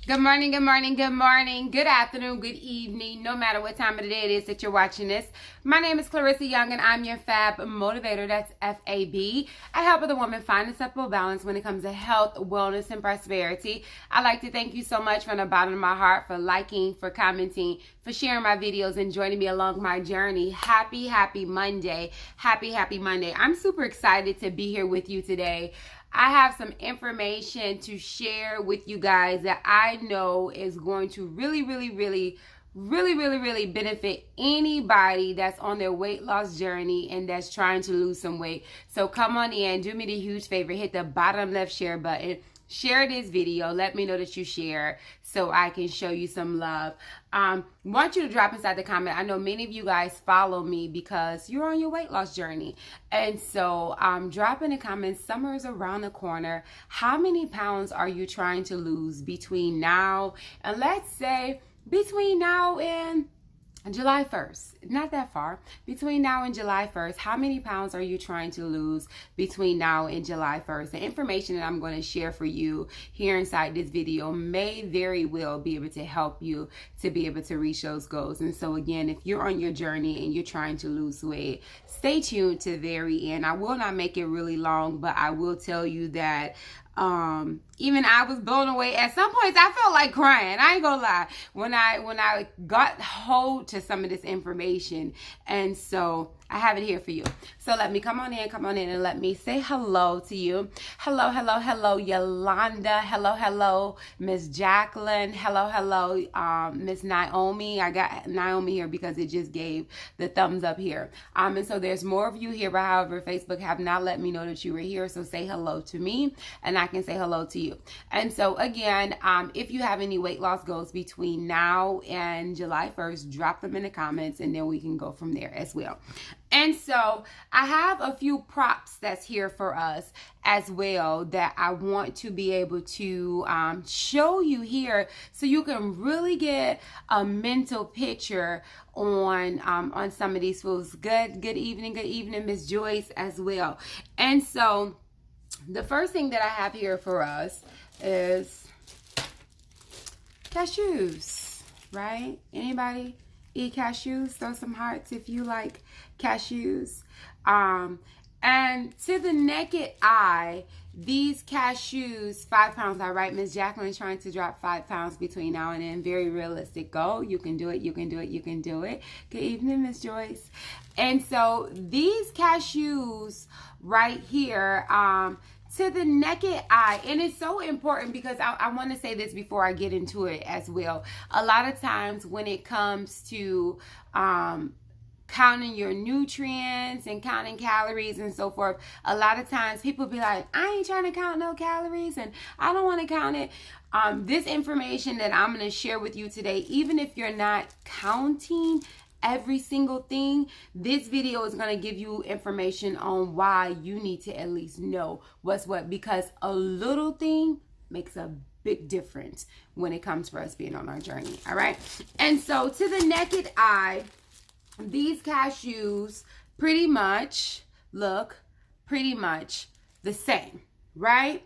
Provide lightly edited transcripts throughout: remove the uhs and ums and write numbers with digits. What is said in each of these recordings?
Good morning, good morning, good morning, good afternoon, good evening, no matter what time of the day it is that you're watching this. My name is Clarissa Young and I'm your Fab Motivator. That's F-A-B. I help other women find a simple balance when it comes to health, wellness, and prosperity. I'd like to thank you so much from the bottom of my heart for liking, for commenting, for sharing my videos and joining me along my journey. Happy Monday. Happy Monday. I'm super excited to be here with you today. I have some information to share with you guys that I know is going to really benefit anybody that's on their weight loss journey and that's trying to lose some weight. So come on in, do me the huge favor, hit the bottom left share button. Share this video. Let me know that you share so I can show you some love. Want you to drop inside the comment. I know many of you guys follow me because you're on your weight loss journey. And so drop in the comments, summer is around the corner. How many pounds are you trying to lose between now and let's say between now and July 1st, not that far. Between now and July 1st, how many pounds are you trying to lose between now and July 1st? The information that I'm going to share for you here inside this video may very well be able to help you to be able to reach those goals. And so again, if you're on your journey and you're trying to lose weight, stay tuned to the very end. I will not make it really long, but I will tell you that even I was blown away. At some points, I felt like crying. I ain't gonna lie. When I got hold to some of this information, and so I have it here for you. So let me come on in, and let me say hello to you. Hello, Yolanda. Hello, Miss Jacqueline. Hello, Miss Naomi. I got Naomi here because it just gave the thumbs up here. And so there's more of you here, but however, Facebook have not let me know that you were here. So say hello to me, and I can say hello to you. And so again, if you have any weight loss goals between now and July 1st, drop them in the comments, and then we can go from there as well. And so I have a few props that's here for us as well that I want to be able to show you here so you can really get a mental picture on some of these foods. Good evening, Miss Joyce as well. And so the first thing that I have here for us is cashews, right? Anybody eat cashews? Throw some hearts if you like cashews. And to the naked eye, these cashews, 5 pounds, all right? Miss Jacqueline is trying to drop 5 pounds between now and then. Very realistic goal. You can do it. Good evening, Miss Joyce. And so these cashews right here, to the naked eye, and it's so important because I want to say this before I get into it as well. A lot of times when it comes to counting your nutrients and counting calories and so forth, a lot of times people be like, I ain't trying to count no calories and I don't want to count it. This information that I'm going to share with you today, even if you're not counting every single thing, this video is going to give you information on why you need to at least know what's what, because a little thing makes a big difference when it comes for us being on our journey. All right. And so to the naked eye, these cashews pretty much look pretty much the same, right?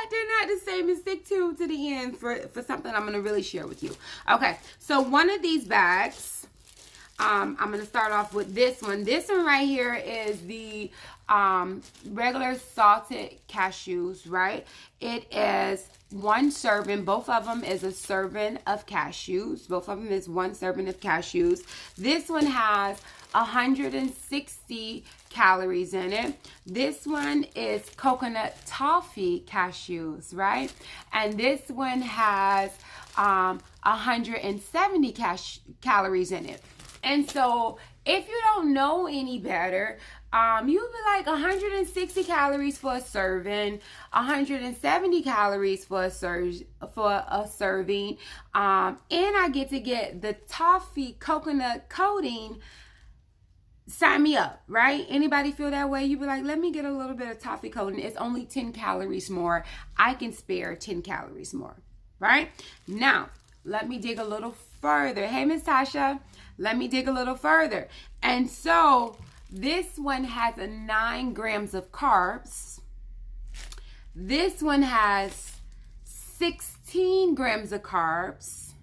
They're not the same, and stick to the end for something I'm going to really share with you. Okay, so one of these bags, I'm going to start off with this one. This one right here is the regular salted cashews, right? It is one serving. Both of them is a serving of cashews. Both of them is one serving of cashews. This one has 160 calories in it. This one is coconut toffee cashews, right? And this one has 170 calories in it. And so if you don't know any better, you'll be like 160 calories for a serving, 170 calories for a serving, and I get to get the toffee coconut coating. Sign me up, right? Anybody feel that way? You be like, let me get a little bit of toffee coating. It's only 10 calories more. I can spare 10 calories more, right? Now, let me dig a little further. Hey, Miss Tasha, let me dig a little further. And so this one has 9 grams of carbs. This one has 16 16 grams of carbs,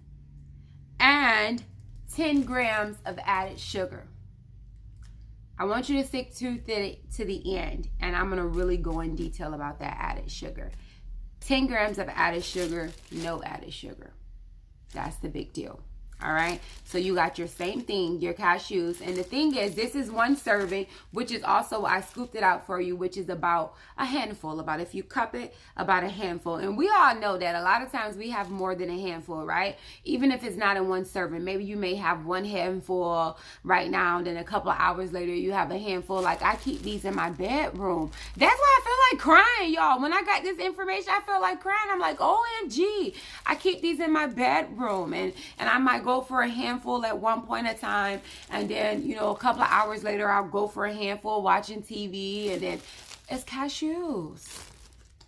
and 10 grams of added sugar. I want you to stick to the end, and I'm going to really go in detail about that added sugar. 10 grams of added sugar, no added sugar. That's the big deal. All right, so you got your same thing, your cashews. And the thing is, this is one serving, which is also, I scooped it out for you, which is about a handful. About, if you cup it, about a handful. And we all know that a lot of times we have more than a handful, right? Even if it's not in one serving. Maybe you may have one handful right now, and then a couple of hours later you have a handful. Like, I keep these in my bedroom. That's why I feel like crying, y'all. When I got this information, I felt like crying. I'm like, OMG. I keep these in my bedroom, and I might go for a handful at one point in time, and then, you know, a couple of hours later I'll go for a handful watching TV, and then it's cashews.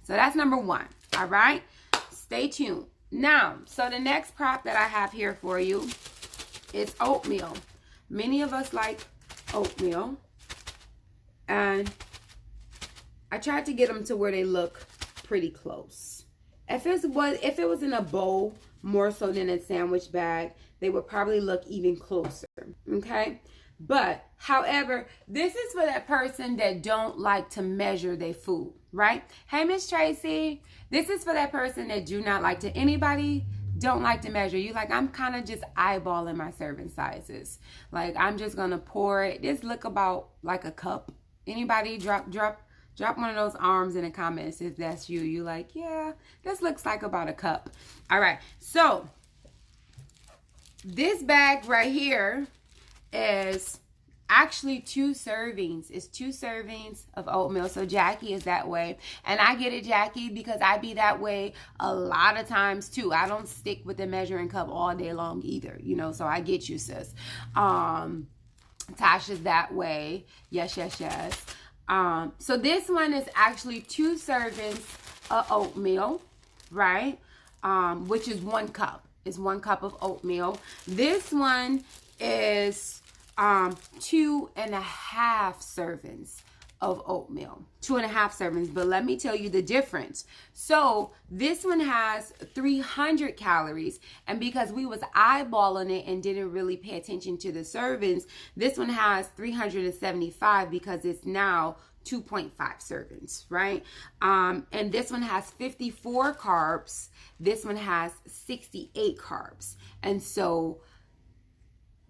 So that's number one. All right, stay tuned. Now, so the next prop that I have here for you is oatmeal. Many of us like oatmeal, and I tried to get them to where they look pretty close. If it was in a bowl more so than a sandwich bag, they would probably look even closer, okay? But, however, this is for that person that don't like to measure their food, right? Hey, Miss Tracy, this is for that person that do not like to, anybody don't like to measure. You like, I'm kind of just eyeballing my serving sizes. Like, I'm just going to pour it. This look about like a cup. Anybody drop one of those arms in the comments if that's you. You like, yeah, this looks like about a cup. All right, so this bag right here is actually 2 servings. It's 2 servings of oatmeal. So Jackie is that way. And I get it, Jackie, because I be that way a lot of times too. I don't stick with the measuring cup all day long either, you know, so I get you, sis. Tasha's that way. Yes, yes, yes. So this one is actually 2 servings of oatmeal, right? Which is 1 cup. It's 1 cup of oatmeal. This one is 2.5 servings of oatmeal. 2.5 servings. But let me tell you the difference. So this one has 300 calories. And because we was eyeballing it and didn't really pay attention to the servings, this one has 375 because it's now 2.5 servings, right? And this one has 54 carbs. This one has 68 carbs. And so,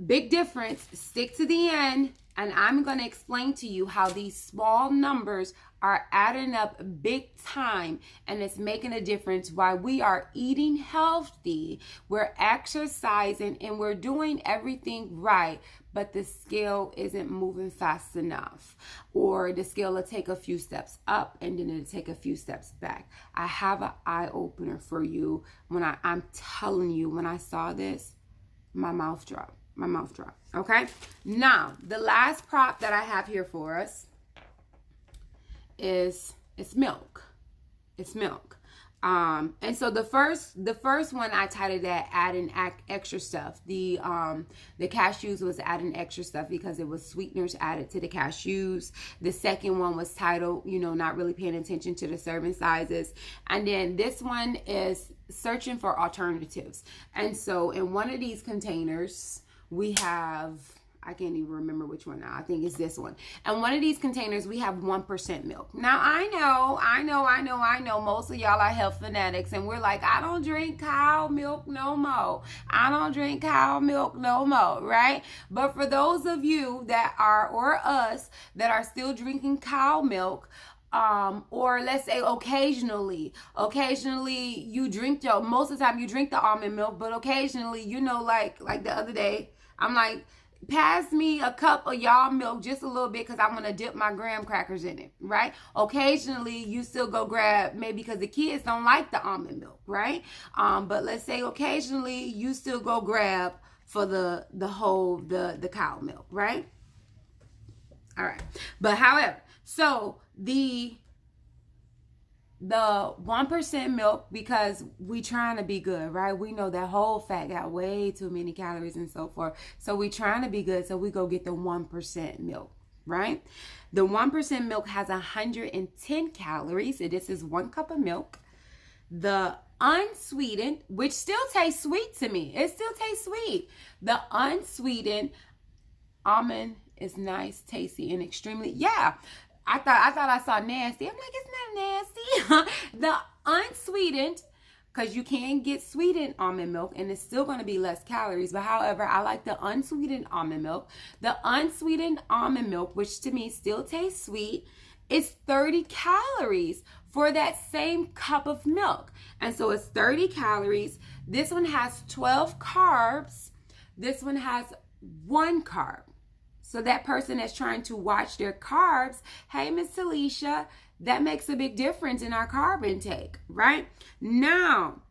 big difference. Stick to the end, and I'm going to explain to you how these small numbers are adding up big time, and it's making a difference while we are eating healthy, we're exercising, and we're doing everything right, but the scale isn't moving fast enough, or the scale will take a few steps up and then it'll take a few steps back. I have an eye opener for you. When I'm telling you, when I saw this, my mouth dropped. My mouth dropped. Okay. Now, the last prop that I have here for us is milk. It's milk. And so the first one I titled that adding extra stuff. The cashews was adding extra stuff because it was sweeteners added to the cashews. The second one was titled, you know, not really paying attention to the serving sizes. And then this one is searching for alternatives. And so in one of these containers, we have, I can't even remember which one now. I think it's this one. And one of these containers, we have 1% milk. Now, I know most of y'all are health fanatics, and we're like, I don't drink cow milk no more. I don't drink cow milk no more, right? But for those of you that are, or us, that are still drinking cow milk, or let's say occasionally you drink most of the time you drink the almond milk, but occasionally, you know, like the other day, I'm like, pass me a cup of y'all milk just a little bit because I want to dip my graham crackers in it, right? Occasionally, you still go grab, maybe because the kids don't like the almond milk, right? But let's say occasionally, you still go grab for the cow milk, right? All right. But however, so the 1% milk, because we trying to be good, right? We know that whole fat got way too many calories and so forth. So we trying to be good. So we go get the 1% milk, right? The 1% milk has 110 calories. So this is 1 cup of milk. The unsweetened, which still tastes sweet to me. It still tastes sweet. The unsweetened almond is nice, tasty, and extremely, yeah. I thought I saw nasty. I'm like, it's not nasty. The unsweetened, because you can get sweetened almond milk and it's still going to be less calories. But however, I like the unsweetened almond milk. The unsweetened almond milk, which to me still tastes sweet, is 30 calories for that same cup of milk. And so it's 30 calories. This one has 12 carbs. This one has 1 carb. So that person that's trying to watch their carbs, hey, Miss Talisha, that makes a big difference in our carb intake, right? Now,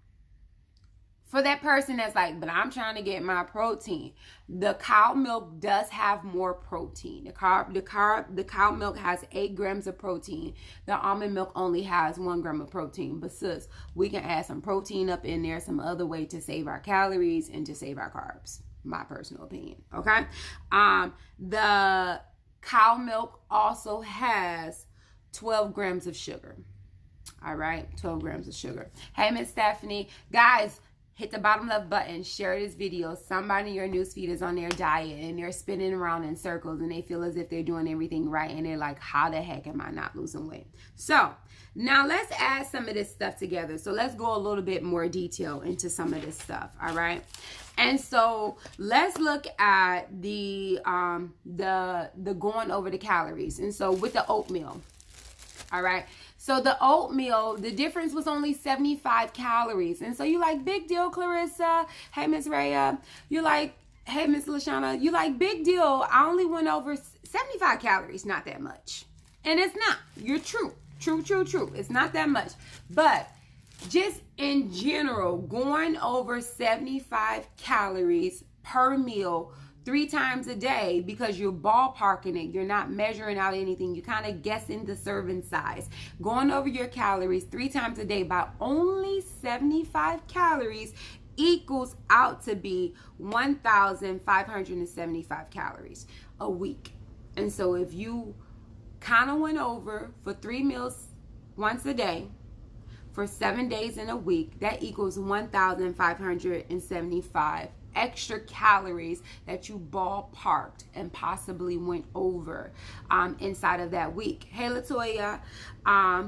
for that person that's like, but I'm trying to get my protein, the cow milk does have more protein. The cow milk has 8 grams of protein. The almond milk only has 1 gram of protein. But sis, we can add some protein up in there, some other way to save our calories and to save our carbs. My personal opinion, okay? The cow milk also has 12 grams of sugar. All right, 12 grams of sugar. Hey, Miss Stephanie. Guys, hit the bottom left button, share this video. Somebody in your newsfeed is on their diet and they're spinning around in circles and they feel as if they're doing everything right and they're like, how the heck am I not losing weight? So now let's add some of this stuff together. So let's go a little bit more detail into some of this stuff, all right? And so let's look at the going over the calories. And so with the oatmeal, all right? So the oatmeal, the difference was only 75 calories. And so you like, big deal, Clarissa. Hey, Miss Rhea. You like, hey, Miss Lashana. You like, big deal. I only went over 75 calories. Not that much. And it's not. You're true. True. It's not that much. But just in general, going over 75 calories per meal 3 times a day, because you're ballparking it, you're not measuring out anything, you're kind of guessing the serving size. Going over your calories 3 times a day by only 75 calories equals out to be 1,575 calories a week. And so if you kind of went over for 3 meals once a day for 7 days in a week, that equals 1,575 extra calories that you ballparked and possibly went over inside of that week. Hey, Latoya,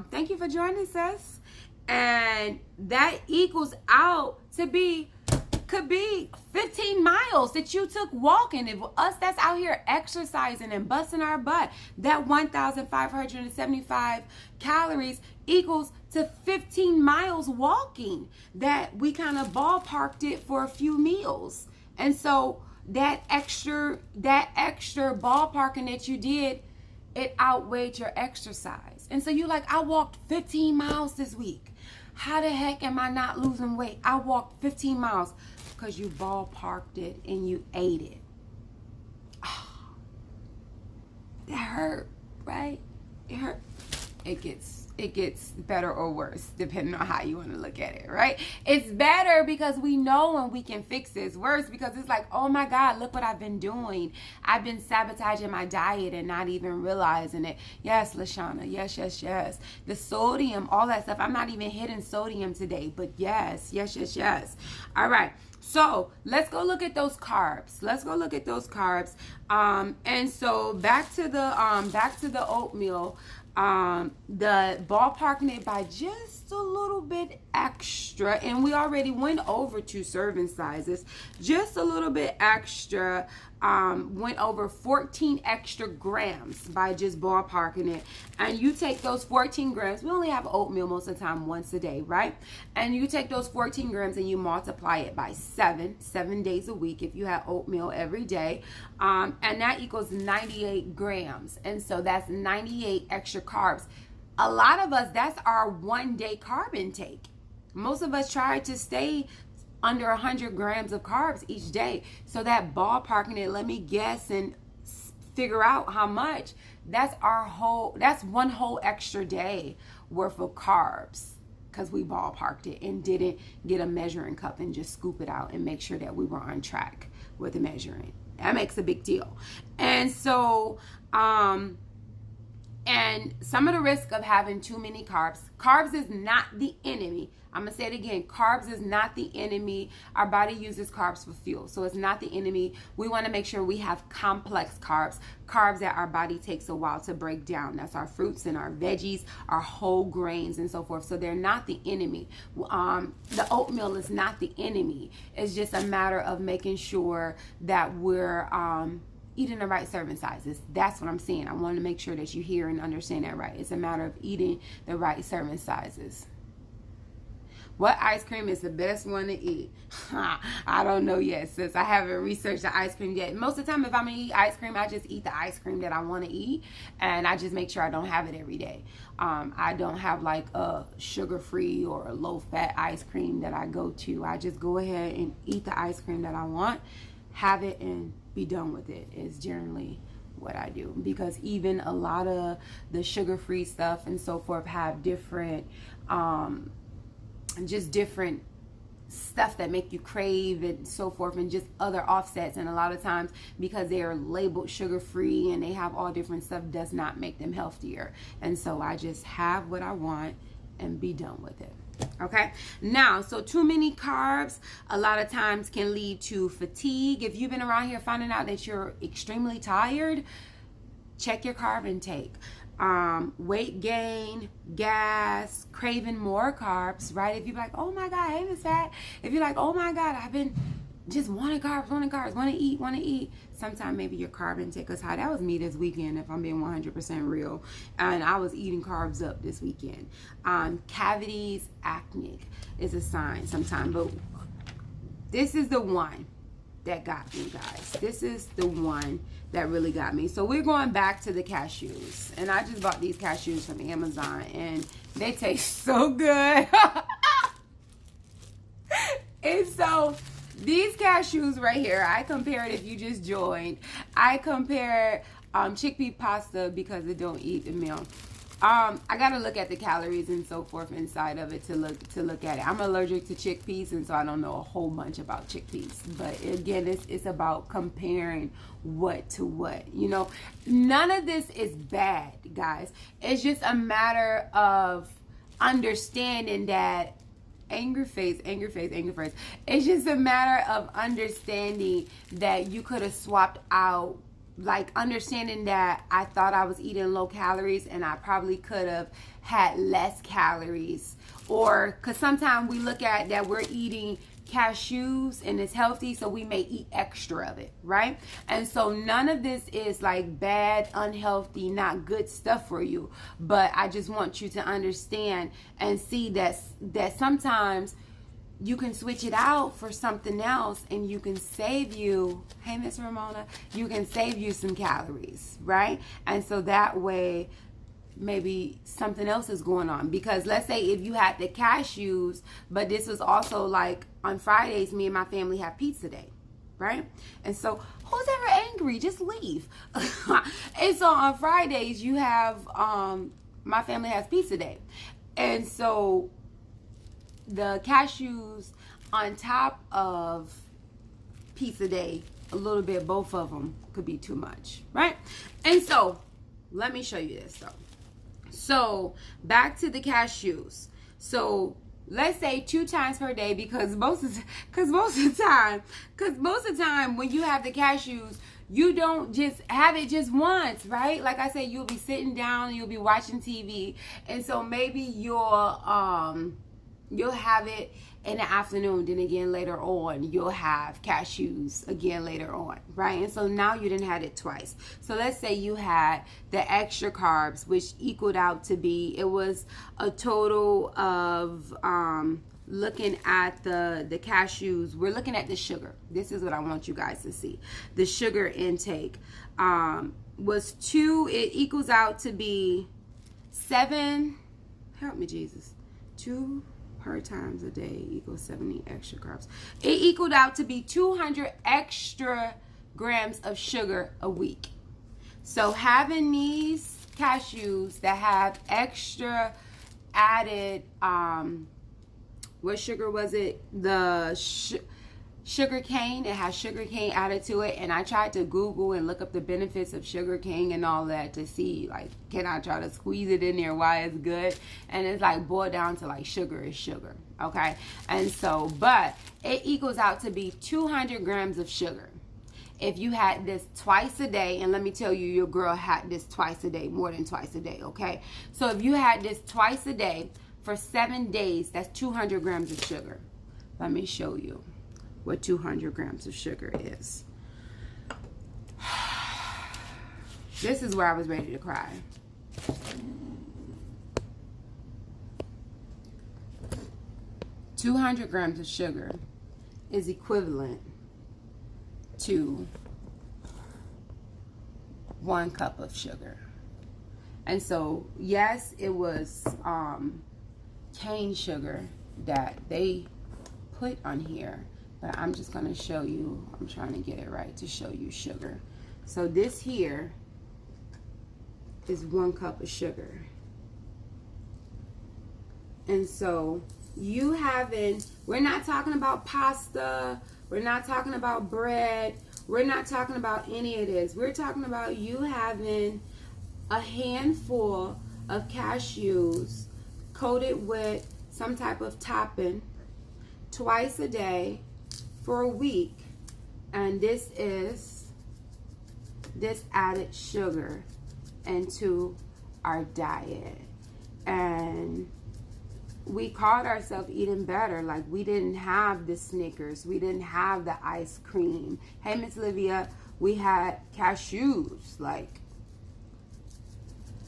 thank you for joining us. And that equals out to be, could be 15 miles that you took walking. If us that's out here exercising and busting our butt, that 1,575 calories equals to 15 miles walking that we kind of ballparked it for a few meals. And so that extra ballparking that you did, it outweighed your exercise. And so you like, I walked 15 miles this week. How the heck am I not losing weight? I walked 15 miles because you ballparked it and you ate it. Oh, that hurt, right? It hurt. It gets better or worse depending on how you want to look at it, right? It's better because we know when we can fix it. It's worse because it's like, oh my God, look what I've been doing. I've been sabotaging my diet and not even realizing it. Yes, Lashana, yes. The sodium, all that stuff. I'm not even hitting sodium today, but yes. All right. So let's go look at those carbs. And so back to the oatmeal. The ballparking it by just a little bit extra, and we already went over 2 serving sizes, just a little bit extra, went over 14 extra grams by just ballparking it. And you take those 14 grams, we only have oatmeal most of the time once a day, right? And you take those 14 grams and you multiply it by 7 days a week if you have oatmeal every day, and that equals 98 grams. And so that's 98 extra carbs. A lot of us, that's our 1-day carb intake. Most of us try to stay under 100 grams of carbs each day. So that ballparking it, let me guess and figure out how much. That's one whole extra day worth of carbs, because we ballparked it and didn't get a measuring cup and just scoop it out and make sure that we were on track with the measuring. That makes a big deal. And so And some of the risk of having too many carbs is not the enemy. I'm going to say it again. Carbs is not the enemy. Our body uses carbs for fuel. So it's not the enemy. We want to make sure we have complex carbs that our body takes a while to break down. That's our fruits and our veggies, our whole grains and so forth. So they're not the enemy. The oatmeal is not the enemy. It's just a matter of making sure that we're eating the right serving sizes. That's what I'm saying. I want to make sure that you hear and understand that right. It's a matter of eating the right serving sizes. What ice cream is the best one to eat? I don't know yet, sis. I haven't researched the ice cream yet. Most of the time, if I'm going to eat ice cream, I just eat the ice cream that I want to eat. And I just make sure I don't have it every day. I don't have like a sugar-free or a low-fat ice cream that I go to. I just go ahead and eat the ice cream that I want, have it, and be done with it is generally what I do. Because even a lot of the sugar-free stuff and so forth have different just different stuff that make you crave and so forth, and just other offsets. And a lot of times, because they are labeled sugar-free and they have all different stuff, does not make them healthier. And so I just have what I want and be done with it. Okay, now, so too many carbs a lot of times can lead to fatigue. If you've been around here finding out that you're extremely tired, check your carb intake. Weight gain, gas, craving more carbs, right? If you're like, oh my God, hey, Miss Fat. If you're like, oh my God, I've been just wanting carbs, want to eat. Sometimes maybe your carb intake is high. That was me this weekend, if I'm being 100% real. And I was eating carbs up this weekend. Cavities, acne is a sign sometimes. But this is the one that got me, guys. This is the one that really got me. So we're going back to the cashews. And I just bought these cashews from Amazon. And they taste so good. And so these cashews right here, I compared, if you just joined, I compared chickpea pasta because it don't eat the meal. I gotta look at the calories and so forth inside of it to look at it. I'm allergic to chickpeas, and so I don't know a whole bunch about chickpeas. But again, it's about comparing what to what. You know, none of this is bad, guys. It's just a matter of understanding that anger face. It's just a matter of understanding that you could have swapped out, like understanding that I thought I was eating low calories and I probably could have had less calories. Or because sometimes we look at that we're eating cashews and it's healthy, so we may eat extra of it, right? And so none of this is like bad, unhealthy, not good stuff for you. But I just want you to understand and see that sometimes you can switch it out for something else and you can save you, hey Miss Ramona, you can save you some calories, right? And so that way maybe something else is going on. Because let's say if you had the cashews, but this was also like on Fridays, me and my family have pizza day, right? And so who's ever angry? Just leave. And so on Fridays you have my family has pizza day, and so the cashews on top of pizza day, a little bit, both of them could be too much, right? And so let me show you this though. So back to the cashews. So let's say 2 times per day, because most of the time when you have the cashews, you don't just have it just once, right? Like I said, you'll be sitting down and you'll be watching TV, and so maybe you'll have it in the afternoon, then again later on you'll have cashews again later on, right? And so now you didn't have it twice. So let's say you had the extra carbs, which equaled out to be, it was a total of looking at the cashews, we're looking at the sugar. This is what I want you guys to see. The sugar intake was 2, it equals out to be 7, help me Jesus, 2 per times a day equals 70 extra carbs. It equaled out to be 200 extra grams of sugar a week. So having these cashews that have extra added, what sugar was it? The sugar cane. It has sugar cane added to it, and I tried to Google and look up the benefits of sugar cane and all that to see, like, can I try to squeeze it in there, why it's good. And it's like boiled down to like sugar is sugar, okay? And so, but it equals out to be 200 grams of sugar. If you had this twice a day, and let me tell you, your girl had this twice a day, more than twice a day, okay? So if you had this twice a day for 7 days, that's 200 grams of sugar. Let me show you what 200 grams of sugar is. This is where I was ready to cry. $200 grams of sugar is equivalent to 1 cup of sugar. And so, yes, it was cane sugar that they put on here, but I'm just going to show you. I'm trying to get it right to show you sugar. So this here is 1 cup of sugar. And so you having, we're not talking about pasta, we're not talking about bread, we're not talking about any of this. We're talking about you having a handful of cashews coated with some type of topping twice a day for a week, and this is this added sugar into our diet. And we called ourselves eating better. Like, we didn't have the Snickers, we didn't have the ice cream. Hey, Miss Olivia, we had cashews. Like,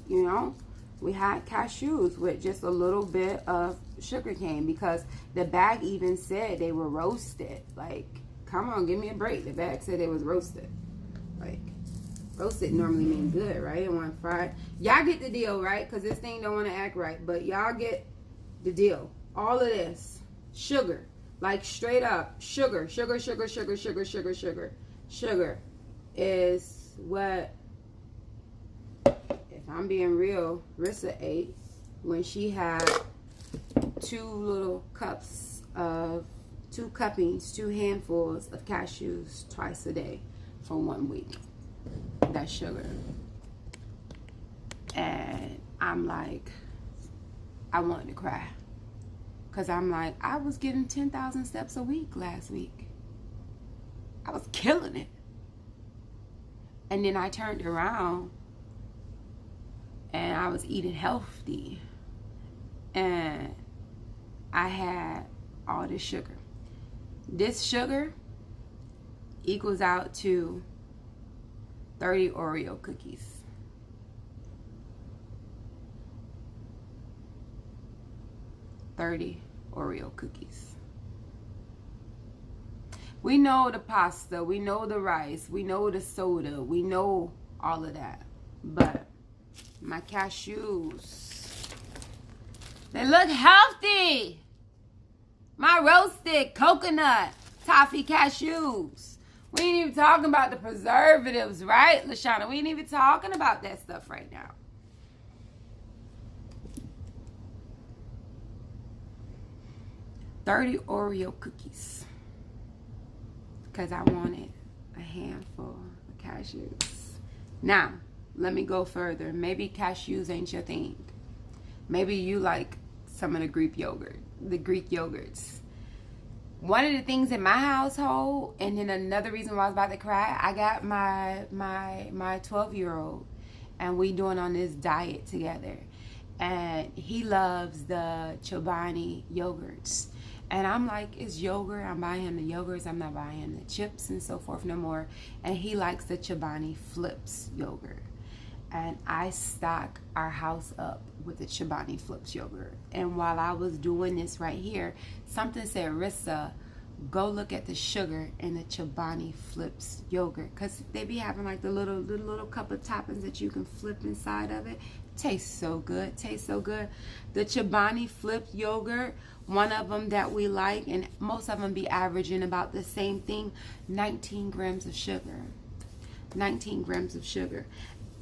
you know, we had cashews with just a little bit of sugar cane, because the bag even said they were roasted. Like, come on, give me a break. The bag said it was roasted. Like, roasted normally means good, right? It wasn't fried. Y'all get the deal, right? Because this thing don't want to act right, but y'all get the deal. All of this sugar, like straight up sugar, sugar, sugar, sugar, sugar, sugar, sugar, sugar is what, if I'm being real, Rissa ate when she had 2 little cups of, 2 cuppings, 2 handfuls of cashews twice a day for 1 week. That's sugar. And I'm like, I wanted to cry, because I'm like, I was getting 10,000 steps a week last week. I was killing it. And then I turned around and I was eating healthy, and I had all this sugar. This sugar equals out to 30 Oreo cookies. 30 Oreo cookies. We know the pasta, we know the rice, we know the soda, we know all of that. But my cashews, they look healthy. My roasted coconut toffee cashews. We ain't even talking about the preservatives, right, Lashana? We ain't even talking about that stuff right now. $30 Oreo cookies, because I wanted a handful of cashews. Now, let me go further. Maybe cashews ain't your thing. Maybe you like some of the Greek yogurts. One of the things in my household, and then another reason why I was about to cry, I got my 12-year-old, and we doing on this diet together, and he loves the Chobani yogurts. And I'm like, it's yogurt. I'm buying him the yogurts. I'm not buying him the chips and so forth no more. And he likes the Chobani Flips yogurt. And I stock our house up with the Chobani Flips yogurt. And while I was doing this right here, something said, Rissa, go look at the sugar in the Chobani Flips yogurt. Because they be having like the little cup of toppings that you can flip inside of it. Tastes so good. Tastes so good. The Chobani Flips yogurt, one of them that we like, and most of them be averaging about the same thing, 19 grams of sugar. 19 grams of sugar.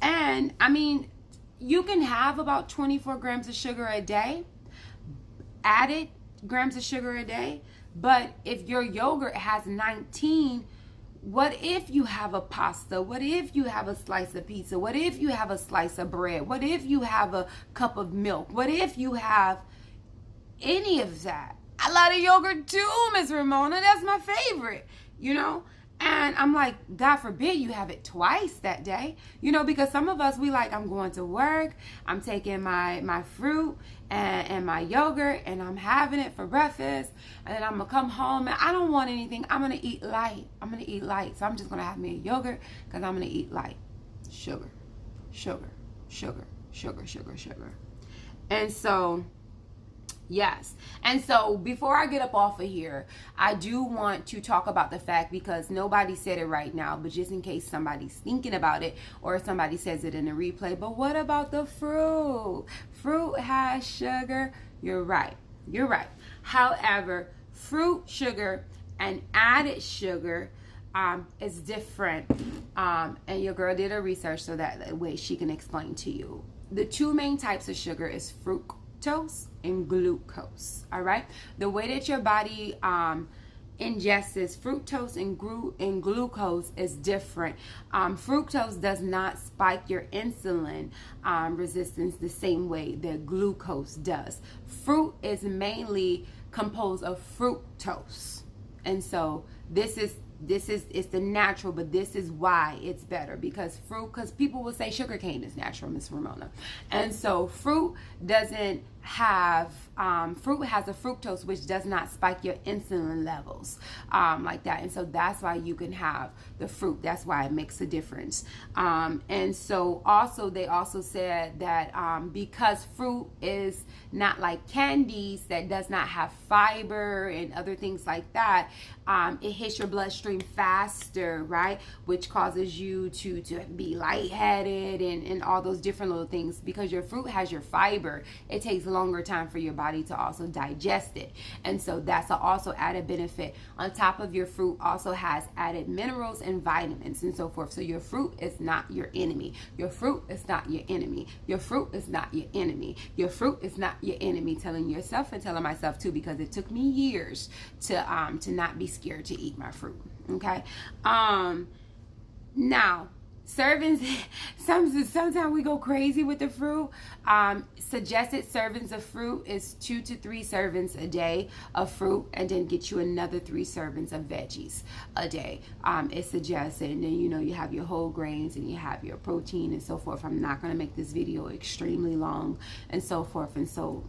And I mean, you can have about 24 grams of sugar a day, added grams of sugar a day, But if your yogurt has 19, what if you have a pasta? What if you have a slice of pizza? What if you have a slice of bread? What if you have a cup of milk? What if you have any of that? I love the yogurt too, Miss Ramona. That's my favorite, you know? And I'm like, God forbid you have it twice that day, you know, because some of us, we like, I'm going to work, I'm taking my fruit and my yogurt, and I'm having it for breakfast, and then I'm going to come home, and I don't want anything. I'm going to eat light. So I'm just going to have me a yogurt because I'm going to eat light. Sugar. And so... yes. And so before I get up off of here, I do want to talk about the fact, because nobody said it right now, but just in case somebody's thinking about it or somebody says it in a replay, but what about the fruit? Fruit has sugar. You're right. However, fruit sugar and added sugar is different. And your girl did a research so that way she can explain to you. The two main types of sugar is fructose and glucose. All right, the way that your body ingests fructose and glucose is different. Fructose does not spike your insulin resistance the same way that glucose does. Fruit is mainly composed of fructose, and so this is it's the natural, but this is why it's better, because people will say sugar cane is natural, Miss Ramona, and so fruit doesn't have fruit has a fructose which does not spike your insulin levels like that, and so that's why you can have the fruit. That's why it makes a difference. And so also they also said that because fruit is not like candies that does not have fiber and other things like that, it hits your bloodstream faster, right, which causes you to be lightheaded and all those different little things. Because your fruit has your fiber, it takes longer time for your body to also digest it, and so that's also added benefit. On top of, your fruit also has added minerals and vitamins and so forth. So your fruit is not your enemy. Your fruit is not your enemy. Your fruit is not your enemy. Your fruit is not your enemy. Telling yourself and telling myself too, because it took me years to not be scared to eat my fruit. Okay. Now, servings, sometimes we go crazy with the fruit. Suggested servings of fruit is 2 to 3 servings a day of fruit, and then get you another 3 servings of veggies a day. It suggests it, and then you have your whole grains and you have your protein and so forth. I'm not going to make this video extremely long and so forth, and so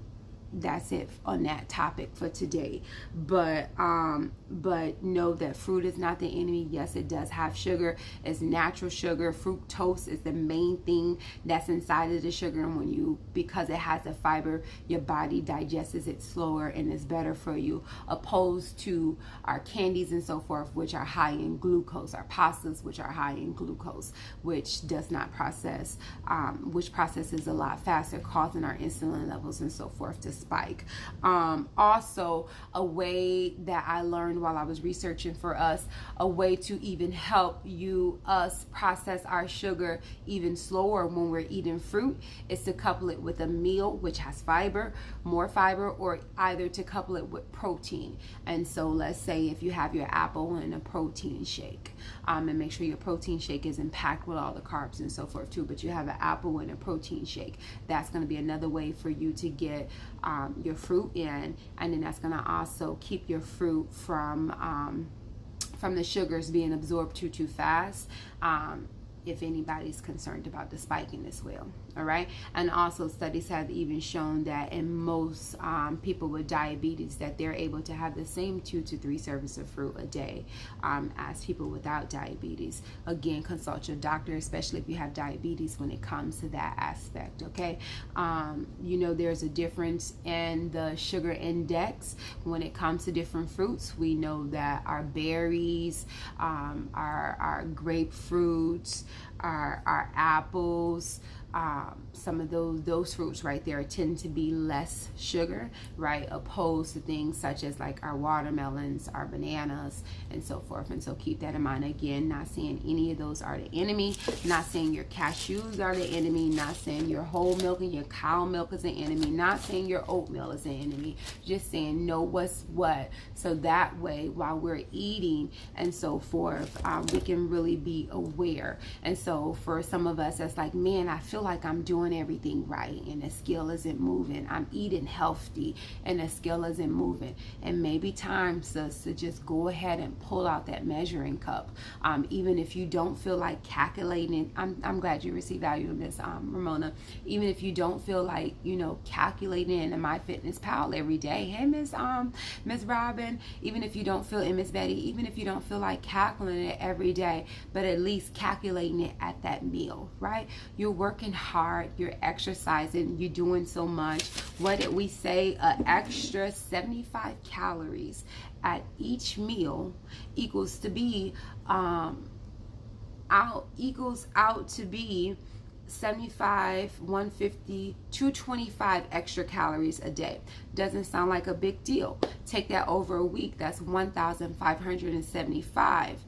that's it on that topic for today. But know that fruit is not the enemy. Yes, it does have sugar. It's natural sugar. Fructose is the main thing that's inside of the sugar, and because it has the fiber, your body digests it slower and is better for you, opposed to our candies and so forth, which are high in glucose, our pastas, which are high in glucose, which does not process, which processes a lot faster, causing our insulin levels and so forth to spike. Also, a way that I learned while I was researching for us, a way to even help us process our sugar even slower when we're eating fruit, is to couple it with a meal which has more fiber, or either to couple it with protein. And so let's say if you have your apple and a protein shake, and make sure your protein shake isn't packed with all the carbs and so forth too, but you have an apple and a protein shake, that's going to be another way for you to get your fruit in, and then that's going to also keep your fruit from the sugars being absorbed too fast, if anybody's concerned about the spiking as well. All right. And also studies have even shown that in most people with diabetes, that they're able to have the same 2 to 3 servings of fruit a day as people without diabetes. Again, consult your doctor, especially if you have diabetes, when it comes to that aspect. Okay. There's a difference in the sugar index when it comes to different fruits. We know that our berries, our grapefruits, our apples, some of those fruits right there tend to be less sugar, right, opposed to things such as like our watermelons, our bananas, and so forth. And so keep that in mind. Again, not saying any of those are the enemy, not saying your cashews are the enemy, not saying your whole milk and your cow milk is an enemy, not saying your oatmeal is an enemy, just saying know what's what, so that way while we're eating and so forth, we can really be aware. And so for some of us, that's like, man, I feel like I'm doing everything right and the scale isn't moving. I'm eating healthy and the scale isn't moving. And maybe time, sis, to just go ahead and pull out that measuring cup. Even if you don't feel like calculating, I'm glad you received value in this, Ramona. Even if you don't feel like, you know, calculating in MyFitnessPal every day. Hey, Miss Robin. Even if you don't feel, and Miss Betty, even if you don't feel like calculating it every day, but at least calculating it at that meal, right? You're working hard, you're exercising, you're doing so much. What did we say? An extra 75 calories at each meal equals to be out to be 75, 150, 225 extra calories a day. Doesn't sound like a big deal. Take that over a week, that's 1,575.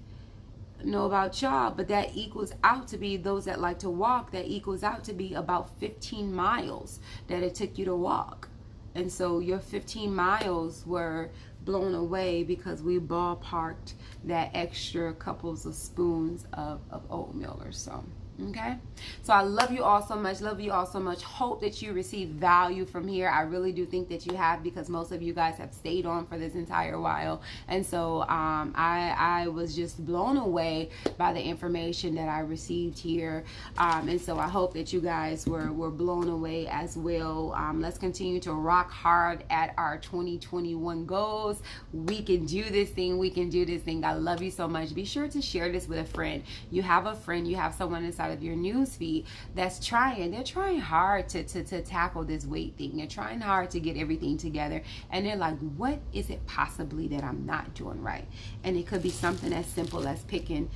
Know about y'all, but that equals out to be, those that like to walk, that equals out to be about 15 miles that it took you to walk. And so your 15 miles were blown away because we ballparked that extra couples of spoons of oatmeal or so. Okay, so I love you all so much. Love you all so much. Hope that you receive value from here. I really do think that you have, because most of you guys have stayed on for this entire while. And so I was just blown away by the information that I received here. And so I hope that you guys were blown away as well. Let's continue to rock hard at our 2021 goals. We can do this thing. We can do this thing. I love you so much. Be sure to share this with a friend. You have a friend, you have someone inside of your news feed that's they're trying hard to tackle this weight thing. They're trying hard to get everything together, and they're like, what is it possibly that I'm not doing right? And it could be something as simple as picking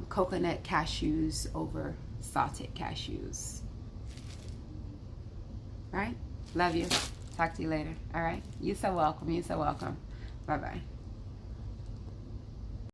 coconut cashews over salted cashews, right? Love you. Talk to you later. All right, you're so welcome. You're so welcome. Bye bye.